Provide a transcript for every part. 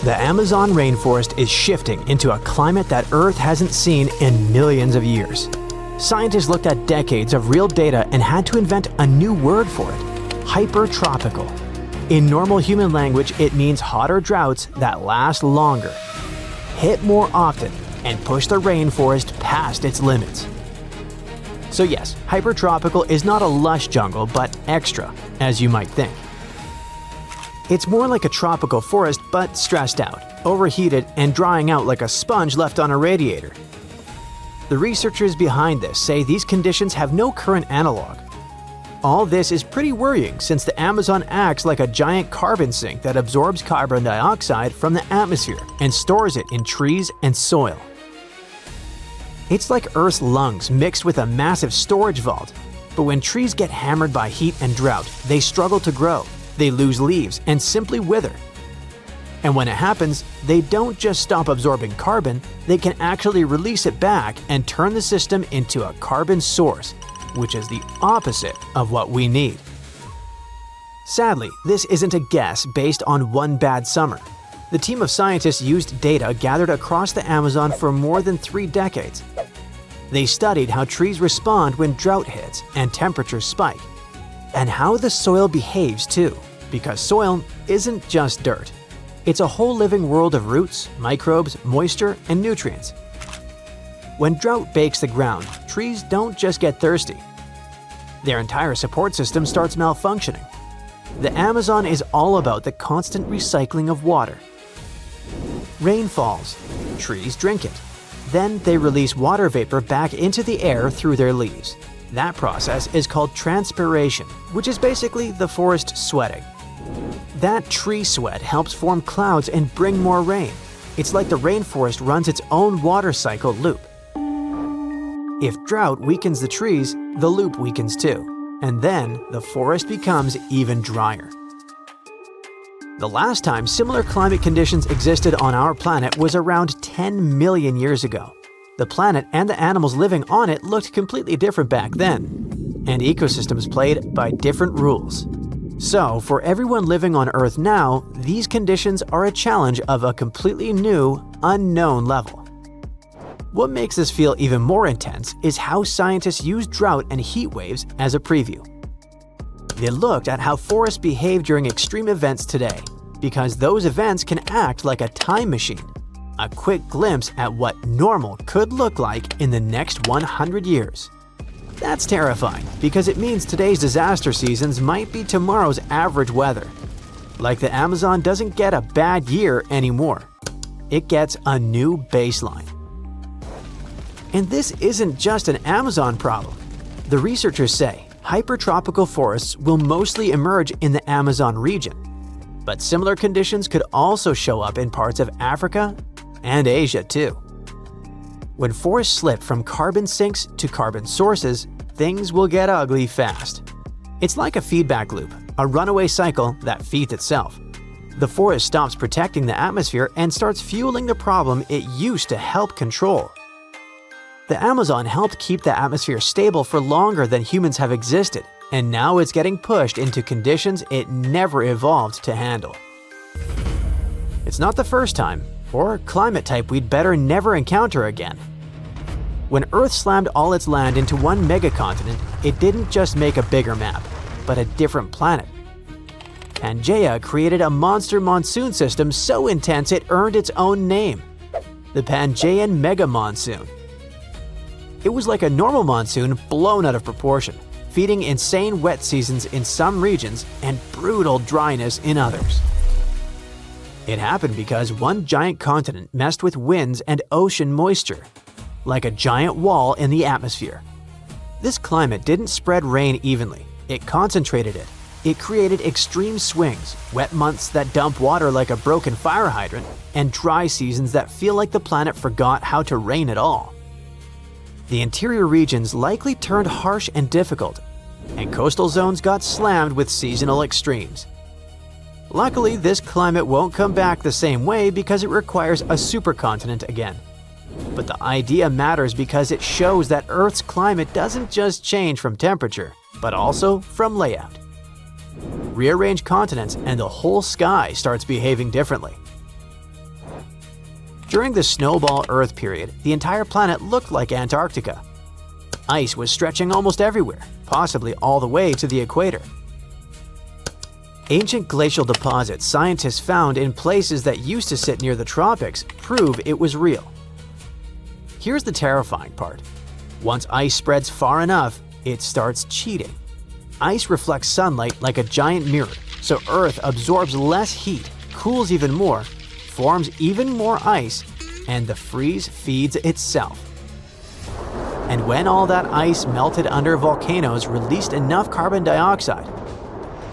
The Amazon rainforest is shifting into a climate that Earth hasn't seen in millions of years. Scientists looked at decades of real data and had to invent a new word for it: hypertropical. In normal human language, it means hotter droughts that last longer, hit more often, and push the rainforest past its limits. So yes, hypertropical is not a lush jungle, but extra, as you might think. It's more like a tropical forest, but stressed out, overheated, and drying out like a sponge left on a radiator. The researchers behind this say these conditions have no current analog. All this is pretty worrying since the Amazon acts like a giant carbon sink that absorbs carbon dioxide from the atmosphere and stores it in trees and soil. It's like Earth's lungs mixed with a massive storage vault, but when trees get hammered by heat and drought, they struggle to grow. They lose leaves and simply wither. And when it happens, they don't just stop absorbing carbon, they can actually release it back and turn the system into a carbon source, which is the opposite of what we need. Sadly, this isn't a guess based on one bad summer. The team of scientists used data gathered across the Amazon for more than 3 decades. They studied how trees respond when drought hits and temperatures spike, and how the soil behaves too, because soil isn't just dirt. It's a whole living world of roots, microbes, moisture, and nutrients. When drought bakes the ground, trees don't just get thirsty. Their entire support system starts malfunctioning. The Amazon is all about the constant recycling of water. Rain falls, trees drink it. Then they release water vapor back into the air through their leaves. That process is called transpiration, which is basically the forest sweating. That tree sweat helps form clouds and bring more rain. It's like the rainforest runs its own water cycle loop. If drought weakens the trees, the loop weakens too, and then the forest becomes even drier. The last time similar climate conditions existed on our planet was around 10 million years ago. The planet and the animals living on it looked completely different back then, and ecosystems played by different rules. So, for everyone living on Earth now, these conditions are a challenge of a completely new, unknown level. What makes this feel even more intense is how scientists use drought and heat waves as a preview. They looked at how forests behave during extreme events today, because those events can act like a time machine. A quick glimpse at what normal could look like in the next 100 years. That's terrifying because it means today's disaster seasons might be tomorrow's average weather. Like the Amazon doesn't get a bad year anymore. It gets a new baseline. And this isn't just an Amazon problem. The researchers say hypertropical forests will mostly emerge in the Amazon region. But similar conditions could also show up in parts of Africa and Asia too. When forests slip from carbon sinks to carbon sources, things will get ugly fast. It's like a feedback loop, a runaway cycle that feeds itself. The forest stops protecting the atmosphere and starts fueling the problem it used to help control. The Amazon helped keep the atmosphere stable for longer than humans have existed, and now it's getting pushed into conditions it never evolved to handle. It's not the first time, or climate type we'd better never encounter again. When Earth slammed all its land into one megacontinent, it didn't just make a bigger map, but a different planet. Pangean created a monster monsoon system so intense it earned its own name, the Pangean mega monsoon. It was like a normal monsoon blown out of proportion, feeding insane wet seasons in some regions and brutal dryness in others. It happened because one giant continent messed with winds and ocean moisture, like a giant wall in the atmosphere. This climate didn't spread rain evenly, it concentrated it. It created extreme swings, wet months that dump water like a broken fire hydrant, and dry seasons that feel like the planet forgot how to rain at all. The interior regions likely turned harsh and difficult, and coastal zones got slammed with seasonal extremes. Luckily, this climate won't come back the same way because it requires a supercontinent again. But the idea matters because it shows that Earth's climate doesn't just change from temperature, but also from layout. Rearrange continents and the whole sky starts behaving differently. During the Snowball Earth period, the entire planet looked like Antarctica. Ice was stretching almost everywhere, possibly all the way to the equator. Ancient glacial deposits scientists found in places that used to sit near the tropics prove it was real. Here's the terrifying part. Once ice spreads far enough, it starts cheating. Ice reflects sunlight like a giant mirror, so Earth absorbs less heat, cools even more, forms even more ice, and the freeze feeds itself. And when all that ice melted under volcanoes released enough carbon dioxide,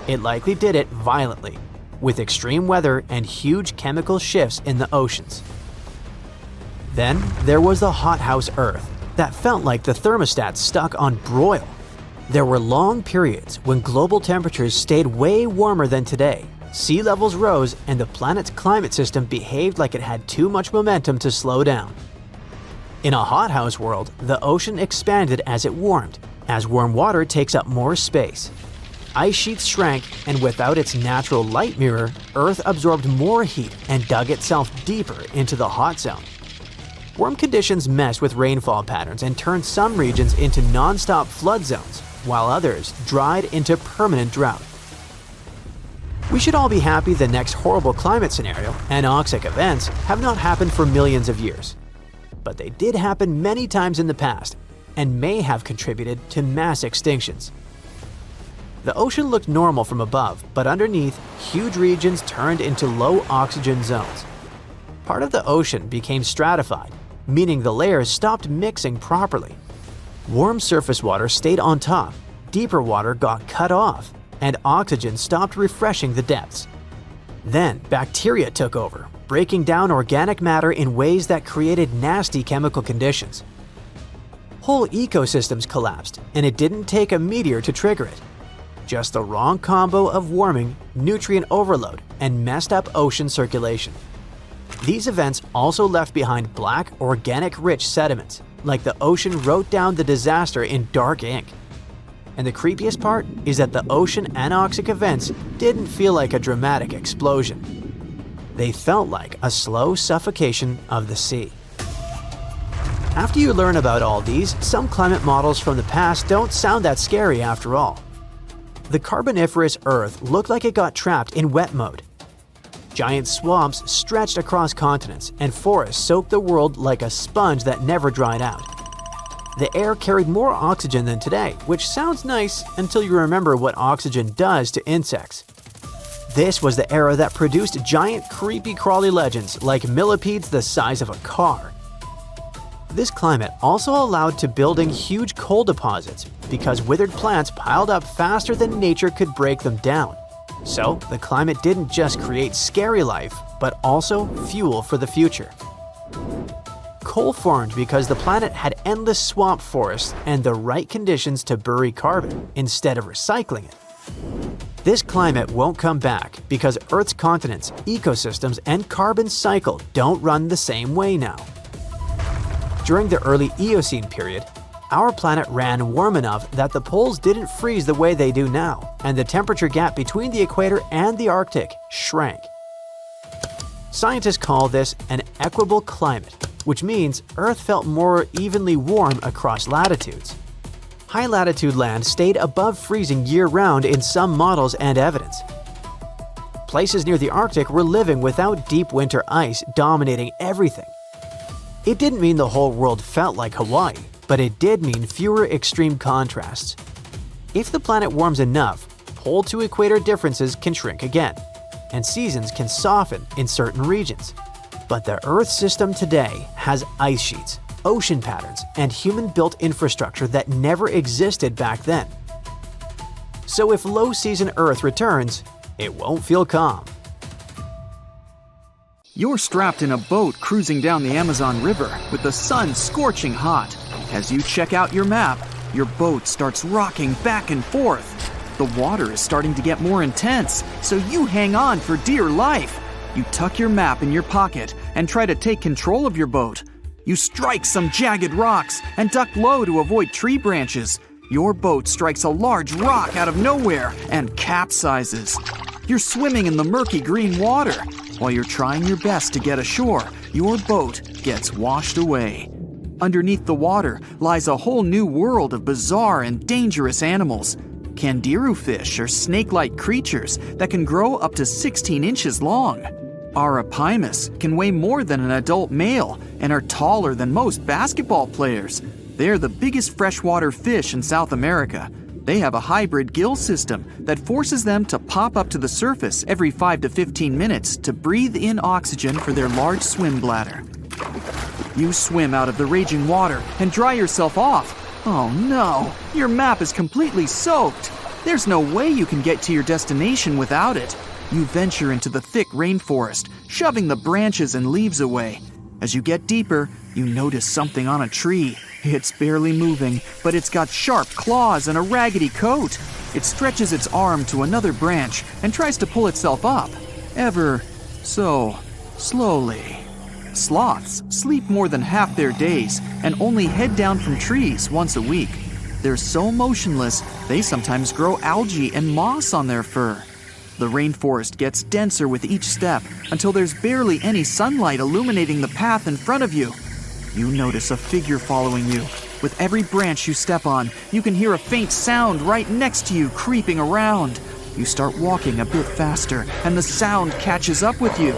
it likely did it violently, with extreme weather and huge chemical shifts in the oceans. Then there was the hothouse Earth that felt like the thermostat stuck on broil. There were long periods when global temperatures stayed way warmer than today. Sea levels rose and the planet's climate system behaved like it had too much momentum to slow down. In a hothouse world, the ocean expanded as it warmed, as warm water takes up more space. Ice sheets shrank, and without its natural light mirror, Earth absorbed more heat and dug itself deeper into the hot zone. Warm conditions messed with rainfall patterns and turned some regions into non-stop flood zones, while others dried into permanent drought. We should all be happy the next horrible climate scenario, anoxic events, have not happened for millions of years. But they did happen many times in the past, and may have contributed to mass extinctions. The ocean looked normal from above, but underneath, huge regions turned into low oxygen zones. Part of the ocean became stratified, meaning the layers stopped mixing properly. Warm surface water stayed on top, deeper water got cut off, and oxygen stopped refreshing the depths. Then bacteria took over, breaking down organic matter in ways that created nasty chemical conditions. Whole ecosystems collapsed, and it didn't take a meteor to trigger it. Just the wrong combo of warming, nutrient overload, and messed up ocean circulation. These events also left behind black, organic-rich sediments, like the ocean wrote down the disaster in dark ink. And the creepiest part is that the ocean anoxic events didn't feel like a dramatic explosion. They felt like a slow suffocation of the sea. After you learn about all these, some climate models from the past don't sound that scary after all. The Carboniferous Earth looked like it got trapped in wet mode. Giant swamps stretched across continents, and forests soaked the world like a sponge that never dried out. The air carried more oxygen than today, which sounds nice until you remember what oxygen does to insects. This was the era that produced giant creepy crawly legends like millipedes the size of a car. This climate also allowed to building huge coal deposits because withered plants piled up faster than nature could break them down. So the climate didn't just create scary life, but also fuel for the future. Coal formed because the planet had endless swamp forests and the right conditions to bury carbon instead of recycling it. This climate won't come back because Earth's continents, ecosystems, and carbon cycle don't run the same way now. During the early Eocene period, our planet ran warm enough that the poles didn't freeze the way they do now, and the temperature gap between the equator and the Arctic shrank. Scientists call this an equitable climate, which means Earth felt more evenly warm across latitudes. High-latitude land stayed above freezing year-round in some models and evidence. Places near the Arctic were living without deep winter ice dominating everything. It didn't mean the whole world felt like Hawaii, but it did mean fewer extreme contrasts. If the planet warms enough, pole to equator differences can shrink again, and seasons can soften in certain regions. But the Earth system today has ice sheets, ocean patterns, and human-built infrastructure that never existed back then. So if low-season Earth returns, it won't feel calm. You're strapped in a boat cruising down the Amazon River with the sun scorching hot. As you check out your map, your boat starts rocking back and forth. The water is starting to get more intense, so you hang on for dear life. You tuck your map in your pocket and try to take control of your boat. You strike some jagged rocks and duck low to avoid tree branches. Your boat strikes a large rock out of nowhere and capsizes. You're swimming in the murky green water. While you're trying your best to get ashore, your boat gets washed away. Underneath the water lies a whole new world of bizarre and dangerous animals. Candiru fish are snake-like creatures that can grow up to 16 inches long. Arapimus can weigh more than an adult male and are taller than most basketball players. They are the biggest freshwater fish in South America. They have a hybrid gill system that forces them to pop up to the surface every 5 to 15 minutes to breathe in oxygen for their large swim bladder. You swim out of the raging water and dry yourself off. Oh no, your map is completely soaked. There's no way you can get to your destination without it. You venture into the thick rainforest, shoving the branches and leaves away. As you get deeper, you notice something on a tree. It's barely moving, but it's got sharp claws and a raggedy coat. It stretches its arm to another branch and tries to pull itself up, ever so slowly. Sloths sleep more than half their days and only head down from trees once a week. They're so motionless, they sometimes grow algae and moss on their fur. The rainforest gets denser with each step until there's barely any sunlight illuminating the path in front of you. You notice a figure following you. With every branch you step on, you can hear a faint sound right next to you creeping around. You start walking a bit faster, and the sound catches up with you.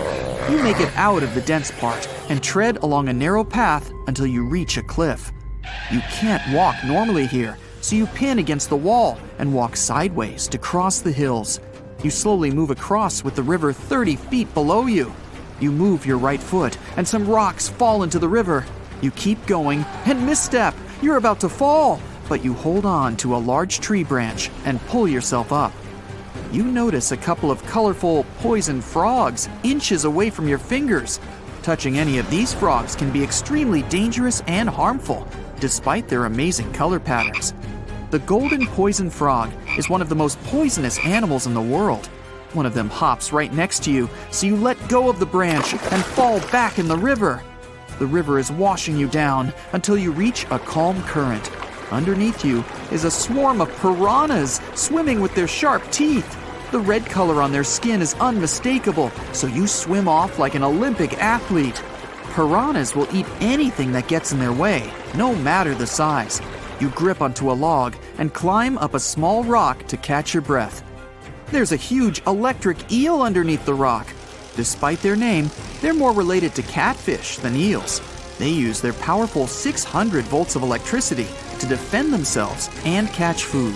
You make it out of the dense part and tread along a narrow path until you reach a cliff. You can't walk normally here, so you pin against the wall and walk sideways to cross the hills. You slowly move across with the river 30 feet below you. You move your right foot, and some rocks fall into the river. You keep going and misstep. You're about to fall, but you hold on to a large tree branch and pull yourself up. You notice a couple of colorful poison frogs inches away from your fingers. Touching any of these frogs can be extremely dangerous and harmful, despite their amazing color patterns. The golden poison frog is one of the most poisonous animals in the world. One of them hops right next to you, so you let go of the branch and fall back in the river. The river is washing you down until you reach a calm current. Underneath you is a swarm of piranhas swimming with their sharp teeth. The red color on their skin is unmistakable, so you swim off like an Olympic athlete. Piranhas will eat anything that gets in their way, no matter the size. You grip onto a log and climb up a small rock to catch your breath. There's a huge electric eel underneath the rock. Despite their name, they're more related to catfish than eels. They use their powerful 600 volts of electricity to defend themselves and catch food.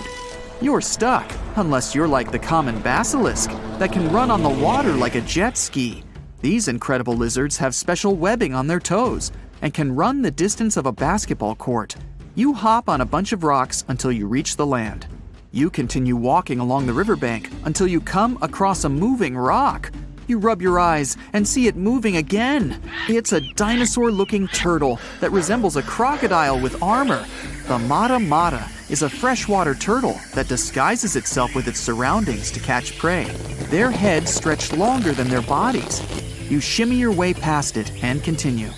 You're stuck, unless you're like the common basilisk that can run on the water like a jet ski. These incredible lizards have special webbing on their toes and can run the distance of a basketball court. You hop on a bunch of rocks until you reach the land. You continue walking along the riverbank until you come across a moving rock. You rub your eyes and see it moving again. It's a dinosaur-looking turtle that resembles a crocodile with armor. The mata mata is a freshwater turtle that disguises itself with its surroundings to catch prey. Their heads stretch longer than their bodies. You shimmy your way past it and continue.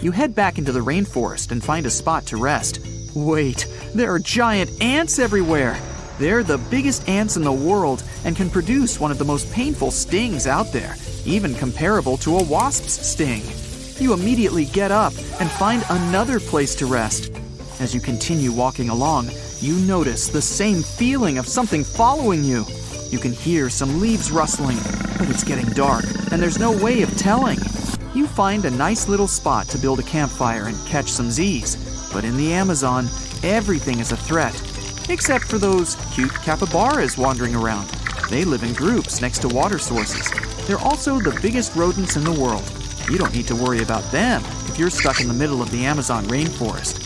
You head back into the rainforest and find a spot to rest. Wait, there are giant ants everywhere. They're the biggest ants in the world and can produce one of the most painful stings out there, even comparable to a wasp's sting. You immediately get up and find another place to rest. As you continue walking along, you notice the same feeling of something following you. You can hear some leaves rustling, but it's getting dark and there's no way of telling. You find a nice little spot to build a campfire and catch some Z's. But in the Amazon, everything is a threat. Except for those cute capybaras wandering around. They live in groups next to water sources. They're also the biggest rodents in the world. You don't need to worry about them if you're stuck in the middle of the Amazon rainforest.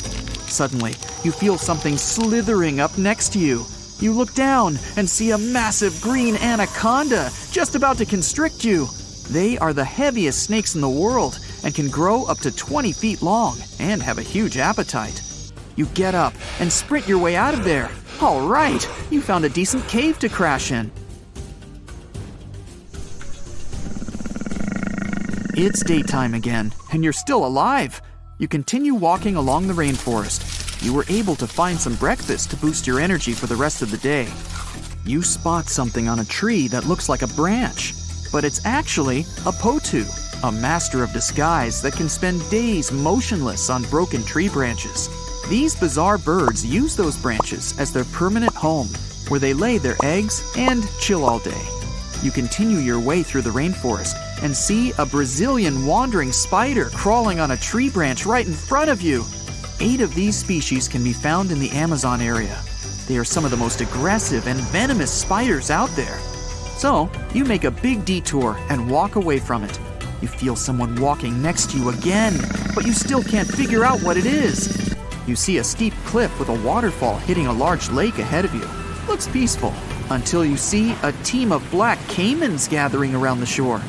Suddenly, you feel something slithering up next to you. You look down and see a massive green anaconda just about to constrict you. They are the heaviest snakes in the world and can grow up to 20 feet long and have a huge appetite. You get up and sprint your way out of there. All right, you found a decent cave to crash in. It's daytime again, and you're still alive. You continue walking along the rainforest. You were able to find some breakfast to boost your energy for the rest of the day. You spot something on a tree that looks like a branch, but it's actually a potu, a master of disguise that can spend days motionless on broken tree branches. These bizarre birds use those branches as their permanent home, where they lay their eggs and chill all day. You continue your way through the rainforest and see a Brazilian wandering spider crawling on a tree branch right in front of you. 8 of these species can be found in the Amazon area. They are some of the most aggressive and venomous spiders out there. So, you make a big detour and walk away from it. You feel someone walking next to you again, but you still can't figure out what it is. You see a steep cliff with a waterfall hitting a large lake ahead of you. Looks peaceful, until you see a team of black caimans gathering around the shore.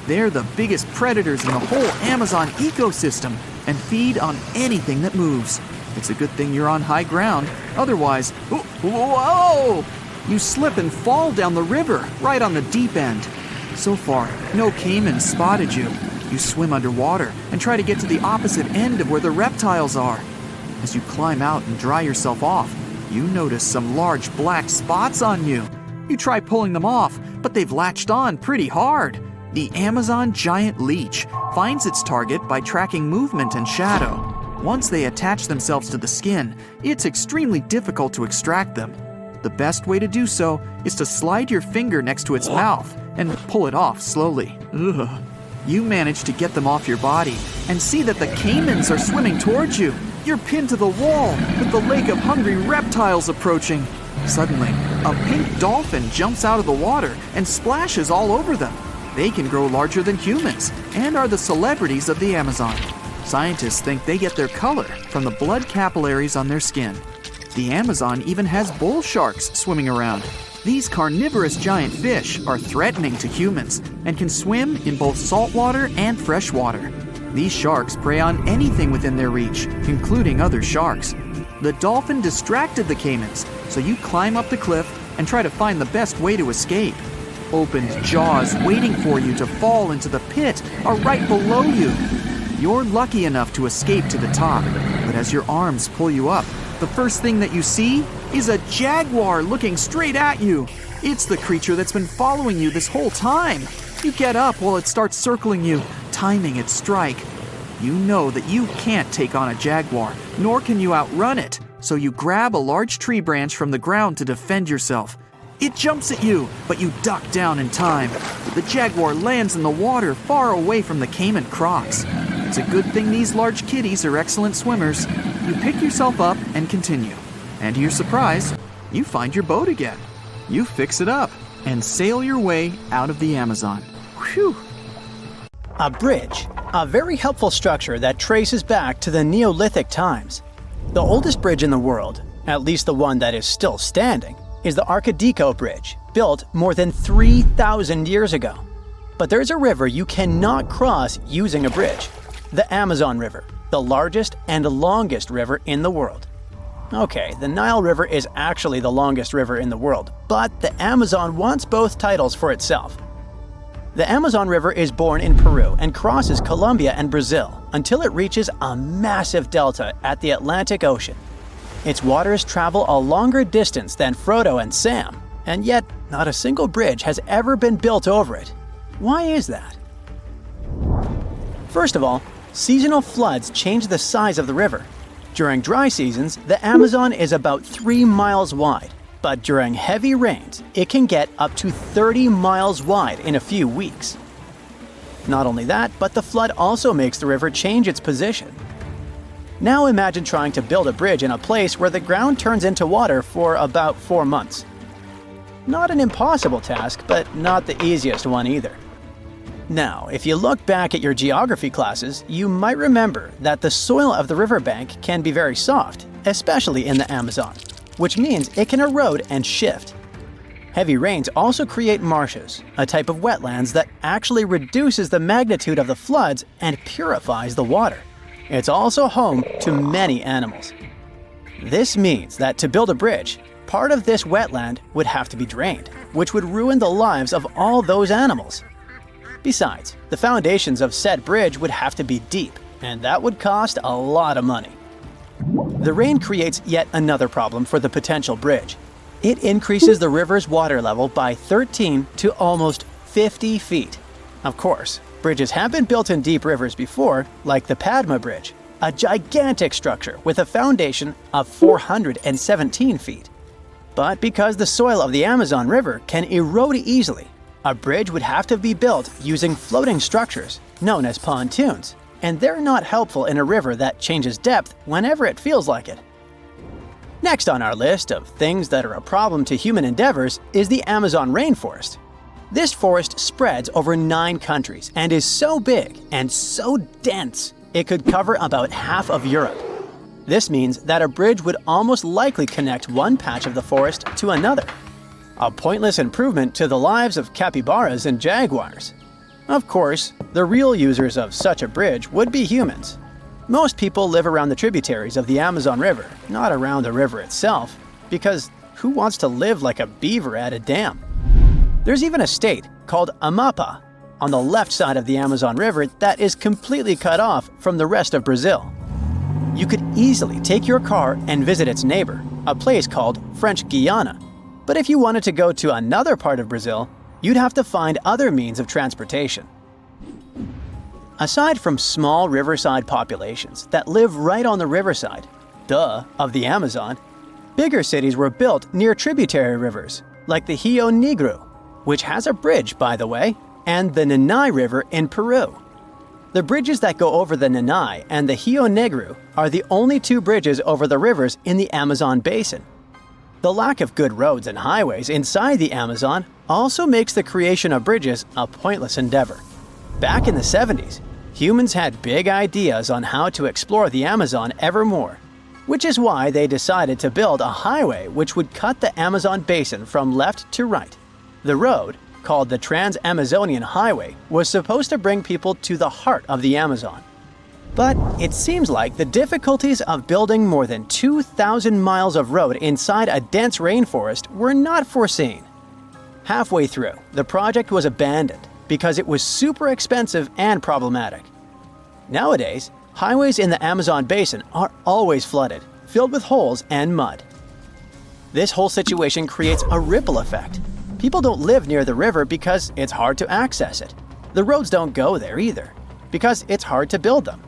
They're the biggest predators in the whole Amazon ecosystem and feed on anything that moves. It's a good thing you're on high ground, otherwise, whoa! You slip and fall down the river, right on the deep end. So far, no caimans spotted you. You swim underwater and try to get to the opposite end of where the reptiles are. As you climb out and dry yourself off, you notice some large black spots on you. You try pulling them off, but they've latched on pretty hard. The Amazon giant leech finds its target by tracking movement and shadow. Once they attach themselves to the skin, it's extremely difficult to extract them. The best way to do so is to slide your finger next to its mouth and pull it off slowly. Ugh. You manage to get them off your body and see that the caimans are swimming towards you. You're pinned to the wall with the lake of hungry reptiles approaching. Suddenly, a pink dolphin jumps out of the water and splashes all over them. They can grow larger than humans and are the celebrities of the Amazon. Scientists think they get their color from the blood capillaries on their skin. The Amazon even has bull sharks swimming around. These carnivorous giant fish are threatening to humans and can swim in both saltwater and freshwater. These sharks prey on anything within their reach, including other sharks. The dolphin distracted the caimans, so you climb up the cliff and try to find the best way to escape. Opened jaws waiting for you to fall into the pit are right below you. You're lucky enough to escape to the top, but as your arms pull you up, the first thing that you see is a jaguar looking straight at you. It's the creature that's been following you this whole time. You get up while it starts circling you, timing its strike. You know that you can't take on a jaguar, nor can you outrun it, so you grab a large tree branch from the ground to defend yourself. It jumps at you, but you duck down in time. The jaguar lands in the water far away from the caiman crocs. It's a good thing these large kitties are excellent swimmers. You pick yourself up and continue. And to your surprise, you find your boat again. You fix it up and sail your way out of the Amazon. Whew! A bridge, a very helpful structure that traces back to the Neolithic times. The oldest bridge in the world, at least the one that is still standing, is the Arcadico Bridge, built more than 3,000 years ago. But there's a river you cannot cross using a bridge, the Amazon River, the largest and longest river in the world. Okay, the Nile River is actually the longest river in the world, but the Amazon wants both titles for itself. The Amazon River is born in Peru and crosses Colombia and Brazil until it reaches a massive delta at the Atlantic Ocean. Its waters travel a longer distance than Frodo and Sam, and yet not a single bridge has ever been built over it. Why is that? First of all, seasonal floods change the size of the river. During dry seasons, the Amazon is about 3 miles wide, but during heavy rains, it can get up to 30 miles wide in a few weeks. Not only that, but the flood also makes the river change its position. Now imagine trying to build a bridge in a place where the ground turns into water for about 4 months. Not an impossible task, but not the easiest one either. Now, if you look back at your geography classes, you might remember that the soil of the riverbank can be very soft, especially in the Amazon, which means it can erode and shift. Heavy rains also create marshes, a type of wetlands that actually reduces the magnitude of the floods and purifies the water. It's also home to many animals. This means that to build a bridge, part of this wetland would have to be drained, which would ruin the lives of all those animals. Besides, the foundations of said bridge would have to be deep, and that would cost a lot of money. The rain creates yet another problem for the potential bridge. It increases the river's water level by 13 to almost 50 feet. Of course, bridges have been built in deep rivers before, like the Padma Bridge, a gigantic structure with a foundation of 417 feet. But because the soil of the Amazon River can erode easily, a bridge would have to be built using floating structures, known as pontoons, and they're not helpful in a river that changes depth whenever it feels like it. Next on our list of things that are a problem to human endeavors is the Amazon rainforest. This forest spreads over 9 countries and is so big and so dense it could cover about half of Europe. This means that a bridge would almost likely connect one patch of the forest to another. A pointless improvement to the lives of capybaras and jaguars. Of course, the real users of such a bridge would be humans. Most people live around the tributaries of the Amazon River, not around the river itself, because who wants to live like a beaver at a dam? There's even a state called Amapá on the left side of the Amazon River that is completely cut off from the rest of Brazil. You could easily take your car and visit its neighbor, a place called French Guiana. But if you wanted to go to another part of Brazil, you'd have to find other means of transportation. Aside from small riverside populations that live right on the riverside, of the Amazon, bigger cities were built near tributary rivers, like the Rio Negro, which has a bridge, by the way, and the Nanay River in Peru. The bridges that go over the Nanay and the Rio Negro are the only 2 bridges over the rivers in the Amazon basin. The lack of good roads and highways inside the Amazon also makes the creation of bridges a pointless endeavor. Back in the 70s, humans had big ideas on how to explore the Amazon ever more, which is why they decided to build a highway which would cut the Amazon basin from left to right. The road, called the Trans-Amazonian Highway, was supposed to bring people to the heart of the Amazon. But it seems like the difficulties of building more than 2,000 miles of road inside a dense rainforest were not foreseen. Halfway through, the project was abandoned because it was super expensive and problematic. Nowadays, highways in the Amazon basin are always flooded, filled with holes and mud. This whole situation creates a ripple effect. People don't live near the river because it's hard to access it. The roads don't go there either, because it's hard to build them.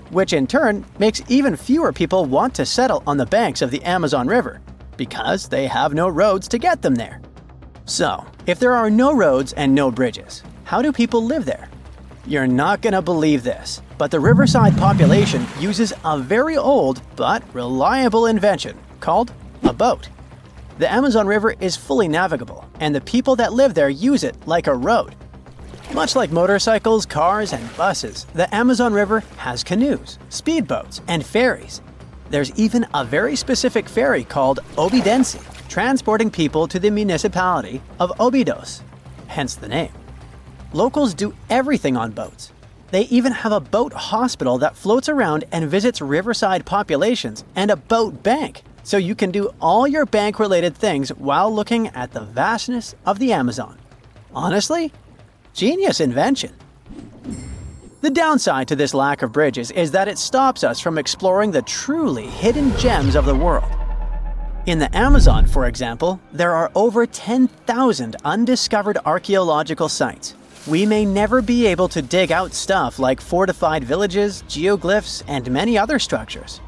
Which in turn makes even fewer people want to settle on the banks of the Amazon River, because they have no roads to get them there. So, if there are no roads and no bridges, how do people live there? You're not gonna believe this, but the riverside population uses a very old but reliable invention called a boat. The Amazon River is fully navigable, and the people that live there use it like a road. Much like motorcycles, cars, and buses, the Amazon River has canoes, speedboats, and ferries. There's even a very specific ferry called Obidense, transporting people to the municipality of Óbidos, hence the name. Locals do everything on boats. They even have a boat hospital that floats around and visits riverside populations, and a boat bank, so you can do all your bank-related things while looking at the vastness of the Amazon. Honestly, genius invention. The downside to this lack of bridges is that it stops us from exploring the truly hidden gems of the world. In the Amazon, for example, there are over 10,000 undiscovered archaeological sites. We may never be able to dig out stuff like fortified villages, geoglyphs, and many other structures.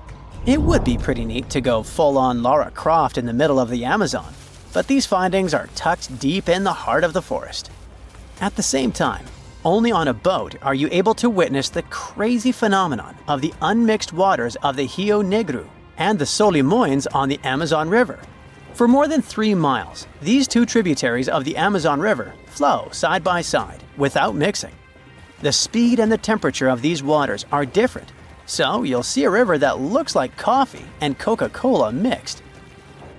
It would be pretty neat to go full-on Lara Croft in the middle of the Amazon, but these findings are tucked deep in the heart of the forest. At the same time, only on a boat are you able to witness the crazy phenomenon of the unmixed waters of the Rio Negro and the Solimões on the Amazon River. For more than 3 miles, these 2 tributaries of the Amazon River flow side by side without mixing. The speed and the temperature of these waters are different, so you'll see a river that looks like coffee and Coca-Cola mixed.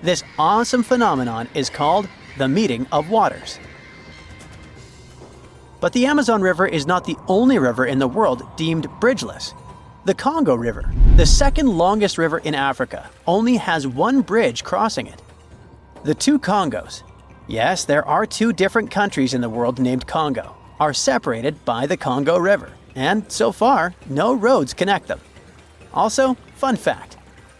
This awesome phenomenon is called the meeting of waters. But the Amazon River is not the only river in the world deemed bridgeless. The Congo River, the second longest river in Africa, only has 1 bridge crossing it. The 2 Congos, yes, there are 2 different countries in the world named Congo, are separated by the Congo River, and so far, no roads connect them. Also, fun fact,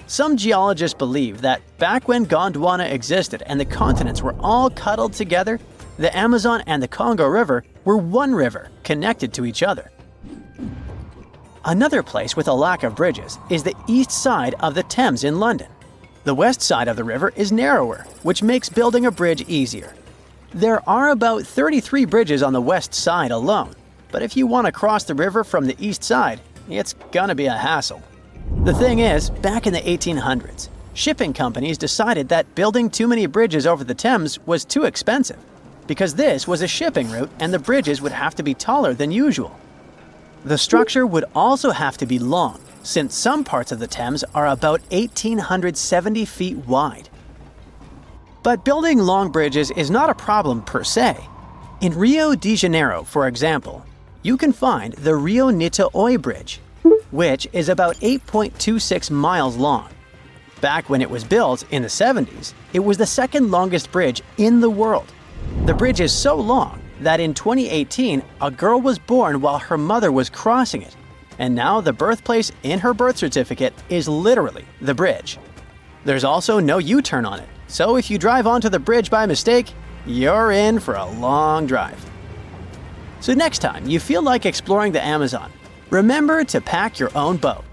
Some geologists believe that back when Gondwana existed and the continents were all cuddled together, the Amazon and the Congo River were one river connected to each other. Another place with a lack of bridges is the east side of the Thames in London. The west side of the river is narrower, which makes building a bridge easier. There are about 33 bridges on the west side alone, but if you want to cross the river from the east side, it's gonna be a hassle. The thing is, back in the 1800s, shipping companies decided that building too many bridges over the Thames was too expensive, because this was a shipping route and the bridges would have to be taller than usual. The structure would also have to be long, since some parts of the Thames are about 1,870 feet wide. But building long bridges is not a problem per se. In Rio de Janeiro, for example, you can find the Rio Niterói Bridge, which is about 8.26 miles long. Back when it was built in the 70s, it was the second longest bridge in the world. The bridge is so long that in 2018, a girl was born while her mother was crossing it, and now the birthplace in her birth certificate is literally the bridge. There's also no U-turn on it, so if you drive onto the bridge by mistake, you're in for a long drive. So next time you feel like exploring the Amazon, remember to pack your own boat.